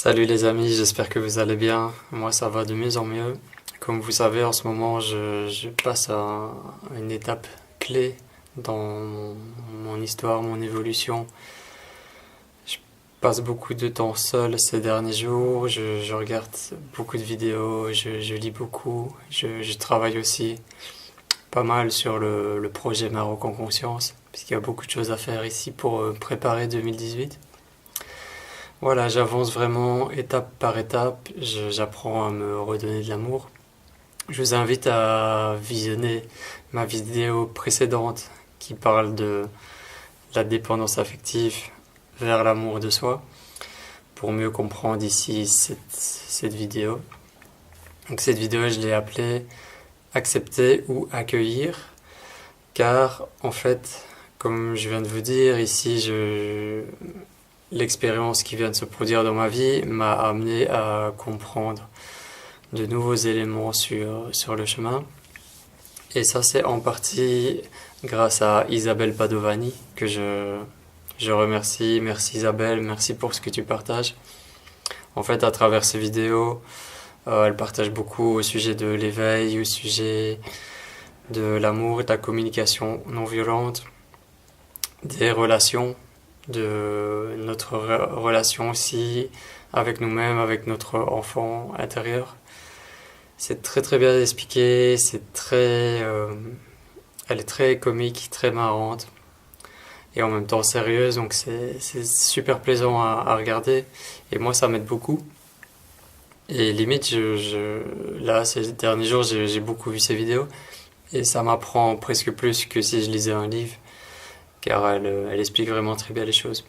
Salut les amis, j'espère que vous allez bien. Moi ça va de mieux en mieux. Comme vous savez, en ce moment je passe à une étape clé dans mon histoire, mon évolution. Je passe beaucoup de temps seul ces derniers jours, je regarde beaucoup de vidéos, je lis beaucoup, je travaille aussi pas mal sur le projet Maroc en conscience, puisqu'il y a beaucoup de choses à faire ici pour préparer 2018. Voilà, j'avance vraiment étape par étape, j'apprends à me redonner de l'amour. Je vous invite à visionner ma vidéo précédente qui parle de la dépendance affective vers l'amour de soi pour mieux comprendre ici cette vidéo. Donc cette vidéo, je l'ai appelée Accepter ou accueillir car en fait, comme je viens de vous dire, ici l'expérience qui vient de se produire dans ma vie m'a amené à comprendre de nouveaux éléments sur le chemin. Et ça, c'est en partie grâce à Isabelle Padovani que je remercie. Merci Isabelle, merci pour ce que tu partages. En fait, à travers ces vidéos, elle partage beaucoup au sujet de l'éveil, au sujet de l'amour, de la communication non violente, des relations, de notre relation aussi avec nous-mêmes, avec notre enfant intérieur. C'est très très bien expliqué, elle est très comique, très marrante et en même temps sérieuse, donc c'est super plaisant à regarder et moi ça m'aide beaucoup. Et limite, là ces derniers jours j'ai beaucoup vu ces vidéos et ça m'apprend presque plus que si je lisais un livre car elle explique vraiment très bien les choses.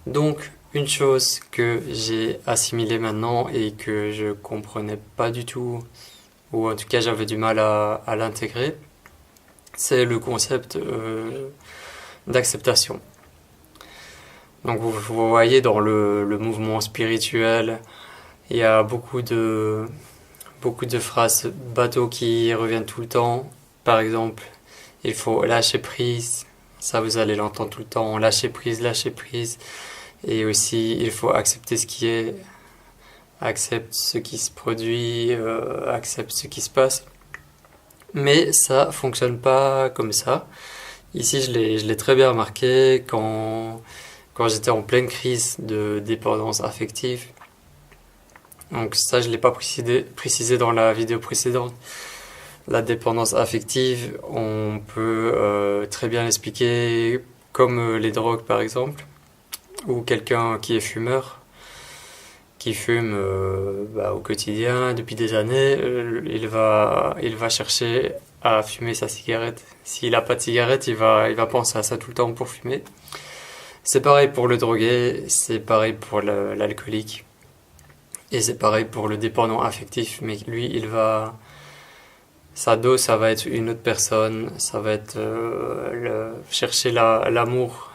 Donc, une chose que j'ai assimilée maintenant et que je comprenais pas du tout, ou en tout cas j'avais du mal à l'intégrer, c'est le concept d'acceptation. Donc vous voyez dans le mouvement spirituel, il y a beaucoup de phrases bateau qui reviennent tout le temps. Par exemple, il faut lâcher prise. Ça, vous allez l'entendre tout le temps. Lâcher prise, lâcher prise. Et aussi, il faut accepter ce qui est, accepte ce qui se produit, accepte ce qui se passe. Mais ça fonctionne pas comme ça. Ici, je l'ai très bien remarqué quand j'étais en pleine crise de dépendance affective. Donc ça, je l'ai pas précisé dans la vidéo précédente. La dépendance affective, on peut très bien l'expliquer comme les drogues par exemple, ou quelqu'un qui est fumeur, qui fume au quotidien depuis des années, il va chercher à fumer sa cigarette. S'il n'a pas de cigarette, il va penser à ça tout le temps pour fumer. C'est pareil pour le drogué, c'est pareil pour l'alcoolique, et c'est pareil pour le dépendant affectif, mais lui, sa dose, ça va être une autre personne, ça va être chercher l'amour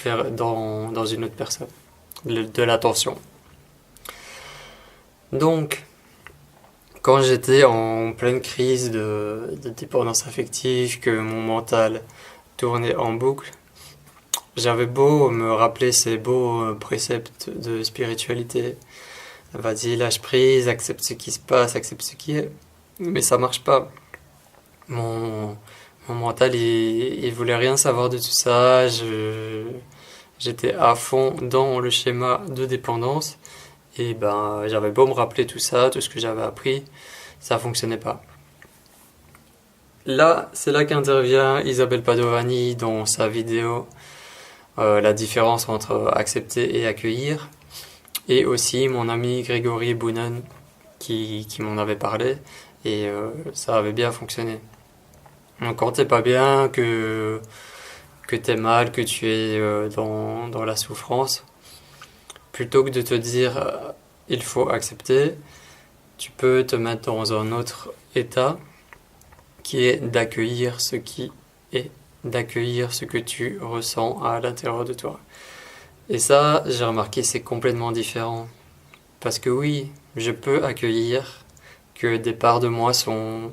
dans une autre personne, de l'attention. Donc, quand j'étais en pleine crise de dépendance affective, que mon mental tournait en boucle, j'avais beau me rappeler ces beaux préceptes de spiritualité. Vas-y, lâche prise, accepte ce qui se passe, accepte ce qui est. Mais ça marche pas. Mon mental, il voulait rien savoir de tout ça. J'étais à fond dans le schéma de dépendance. Et ben, j'avais beau me rappeler tout ça, tout ce que j'avais appris, ça fonctionnait pas. Là, c'est là qu'intervient Isabelle Padovani dans sa vidéo, la différence entre accepter et accueillir. Et aussi mon ami Grégory Bounen qui m'en avait parlé et ça avait bien fonctionné. Donc quand t'es pas bien, que t'es mal, que tu es dans la souffrance, plutôt que de te dire il faut accepter, tu peux te mettre dans un autre état qui est d'accueillir ce qui est, d'accueillir ce que tu ressens à l'intérieur de toi. Et ça, j'ai remarqué, c'est complètement différent. Parce que oui, je peux accueillir que des parts de moi sont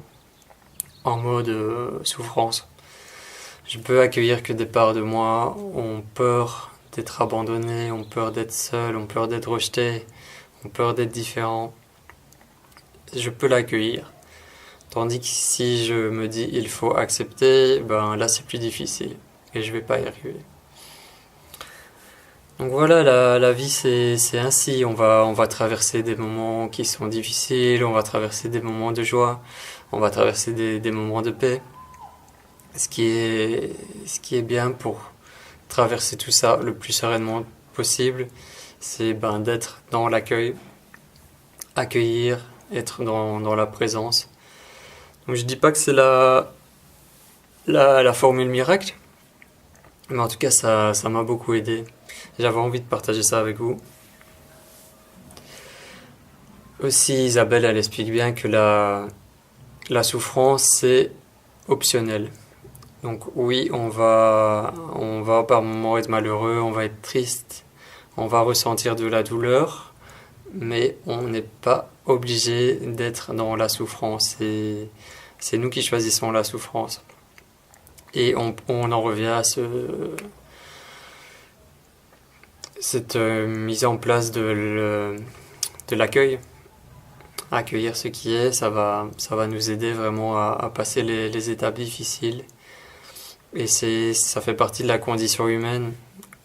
en mode souffrance. Je peux accueillir que des parts de moi ont peur d'être abandonnées, ont peur d'être seules, ont peur d'être rejetées, ont peur d'être différents, je peux l'accueillir. Tandis que si je me dis il faut accepter, ben là c'est plus difficile et je vais pas y arriver. Donc voilà, la vie c'est ainsi. On va traverser des moments qui sont difficiles, on va traverser des moments de joie, on va traverser des moments de paix. Ce qui est bien pour traverser tout ça le plus sereinement possible, c'est ben, d'être dans l'accueil, accueillir, être dans la présence. Donc je dis pas que c'est la formule miracle, mais en tout cas ça m'a beaucoup aidé. J'avais envie de partager ça avec vous. Aussi Isabelle, elle explique bien que la souffrance c'est optionnel. Donc oui, on va par moments être malheureux, on va être triste, on va ressentir de la douleur, mais on n'est pas obligé d'être dans la souffrance. C'est nous qui choisissons la souffrance. Et on en revient à cette mise en place de l'accueil. Accueillir ce qui est, ça va nous aider vraiment à passer les étapes difficiles. Et ça fait partie de la condition humaine.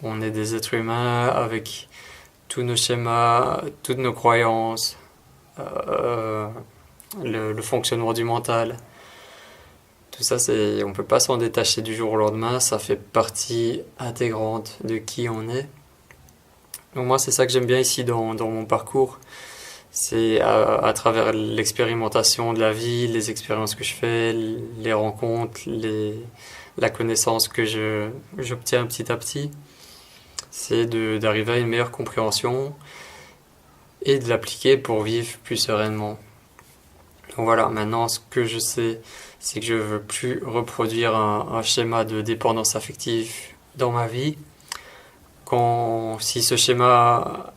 On est des êtres humains avec tous nos schémas, toutes nos croyances, le fonctionnement du mental. Tout ça, on ne peut pas s'en détacher du jour au lendemain. Ça fait partie intégrante de qui on est. Donc moi, c'est ça que j'aime bien ici dans mon parcours. C'est à travers l'expérimentation de la vie, les expériences que je fais, les rencontres, la connaissance que j'obtiens petit à petit. C'est d'arriver à une meilleure compréhension et de l'appliquer pour vivre plus sereinement. Donc voilà, maintenant ce que je sais, c'est que je ne veux plus reproduire un schéma de dépendance affective dans ma vie. Si ce schéma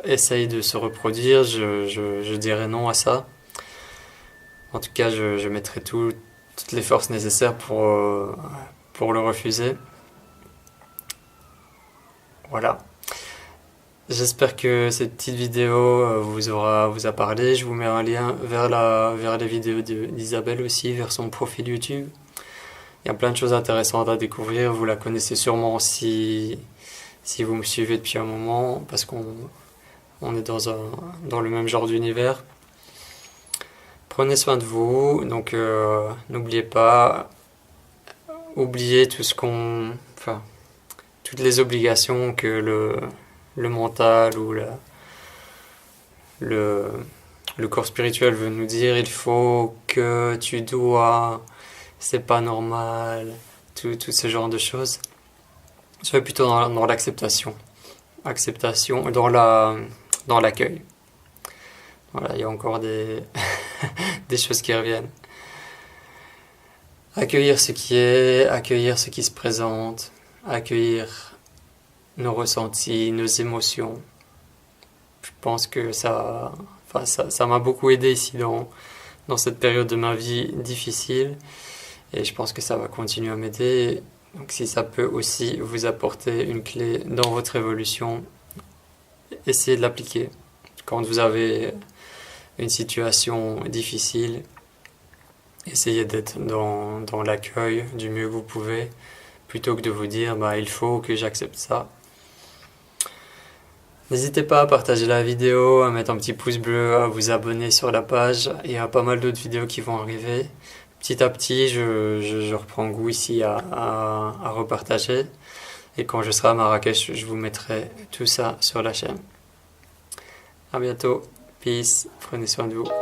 essaye de se reproduire, je dirais non à ça. En tout cas, je mettrai toutes les forces nécessaires pour le refuser. Voilà. J'espère que cette petite vidéo vous a parlé. Je vous mets un lien vers les vidéos d'Isabelle aussi, vers son profil YouTube. Il y a plein de choses intéressantes à découvrir. Vous la connaissez sûrement si vous me suivez depuis un moment, parce qu'on est dans le même genre d'univers. Prenez soin de vous. Donc n'oubliez pas, oubliez toutes les obligations que le mental ou le corps spirituel veut nous dire. Il faut que tu dois, c'est pas normal, tout ce genre de choses. Soyez plutôt dans l'acceptation. Acceptation, dans l'accueil. Voilà, il y a encore des choses qui reviennent. Accueillir ce qui est, accueillir ce qui se présente, accueillir nos ressentis, nos émotions. Je pense que ça m'a beaucoup aidé ici dans cette période de ma vie difficile, et je pense que ça va continuer à m'aider. Donc si ça peut aussi vous apporter une clé dans votre évolution, essayez de l'appliquer. Quand vous avez une situation difficile, essayez d'être dans l'accueil du mieux que vous pouvez, plutôt que de vous dire il faut que j'accepte ça. N'hésitez pas à partager la vidéo, à mettre un petit pouce bleu, à vous abonner sur la page. Il y a pas mal d'autres vidéos qui vont arriver. Petit à petit, je reprends goût ici à repartager. Et quand je serai à Marrakech, je vous mettrai tout ça sur la chaîne. À bientôt. Peace. Prenez soin de vous.